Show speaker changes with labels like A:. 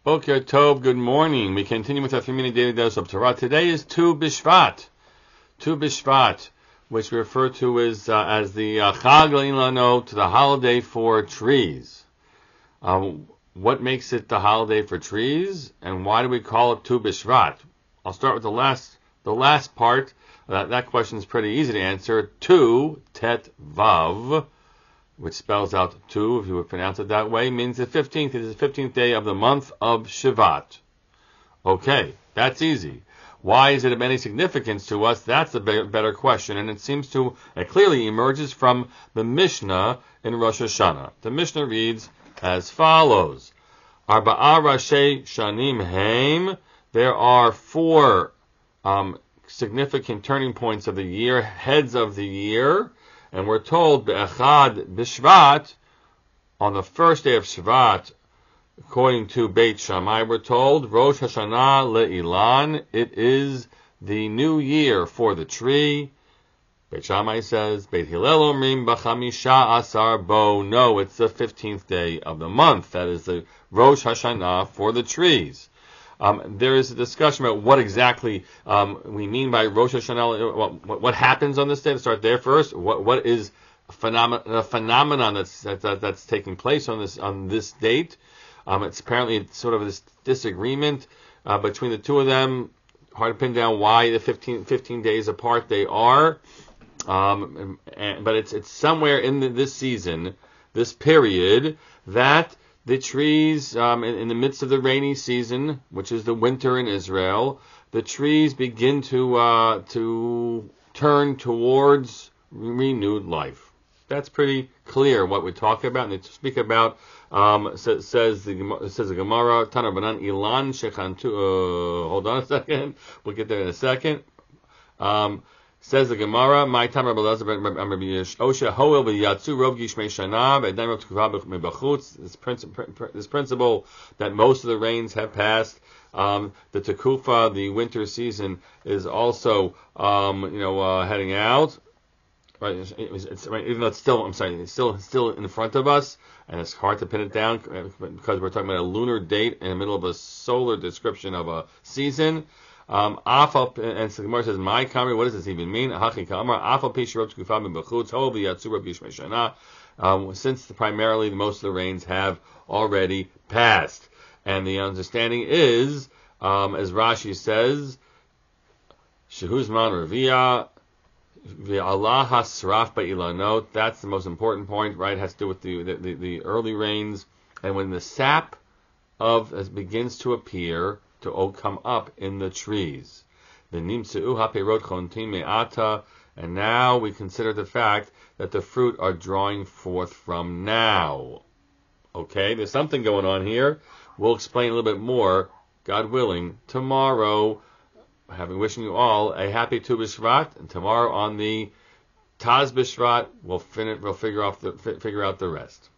A: Boker Tov, good morning. We continue with our 3-minute daily dose of Torah. Today is Tu Bishvat. Tu Bishvat, which we refer to as the Chag L'Ilanot, the holiday for trees. What makes it the holiday for trees, and why do we call it Tu Bishvat? I'll start with the last part. That question is pretty easy to answer. Tu, Tet, Vav, which spells out two, if you would pronounce it that way, means the 15th. It is the 15th day of the month of Shvat. Okay, that's easy. Why is it of any significance to us? That's a better question, and it clearly emerges from the Mishnah in Rosh Hashanah. The Mishnah reads as follows: Arba'a Rashi Shanim Haim. There are four significant turning points of the year, heads of the year. And we're told, Be'echad Bishvat, on the first day of Shvat, according to Beit Shammai, we're told, Rosh Hashanah Le'ilan, it is the new year for the tree. Beit Shammai says, Beit Hillel Omrim B'chamisha Asar Bo, no, it's the 15th day of the month. That is the Rosh Hashanah for the trees. There is a discussion about what exactly we mean by Rosh Hashanah. What happens on this day? Let's start there first. What is a phenomenon that's taking place on this date? It's apparently sort of this disagreement between the two of them. Hard to pin down why the 15 days apart they are. But it's somewhere in this season, this period, that the trees, in the midst of the rainy season, which is the winter in Israel, the trees begin to turn towards renewed life. That's pretty clear what we talk about. And they speak about, says the Gemara, Tana Banan Ilan Shechantu. Hold on a second. We'll get there in a second. Says the Gemara, my time Rabbi Elazar ben Rabbi Osha Hoel v'yatzu rov gishmei shana v'edam rov tekuva mebachutz. This principle that most of the rains have passed. The tekufa, the winter season, is also heading out. Right, it's right, even though it's still in front of us, and it's hard to pin it down because we're talking about a lunar date in the middle of a solar description of a season. And so the Gemara says, "My kamri, what does this even mean?" Since primarily most of the rains have already passed, and the understanding is, as Rashi says, "Shehuzman Revia v'Allah hasraf ba'ilanot." That's the most important point, right? It has to do with the early rains, and when the sap begins to appear, to come up in the trees. And now we consider the fact that the fruit are drawing forth from now. Okay, there's something going on here. We'll explain a little bit more, God willing, tomorrow. Wishing you all a happy Tu B'Shvat, and tomorrow on the Taz B'Shvat we'll figure out the rest.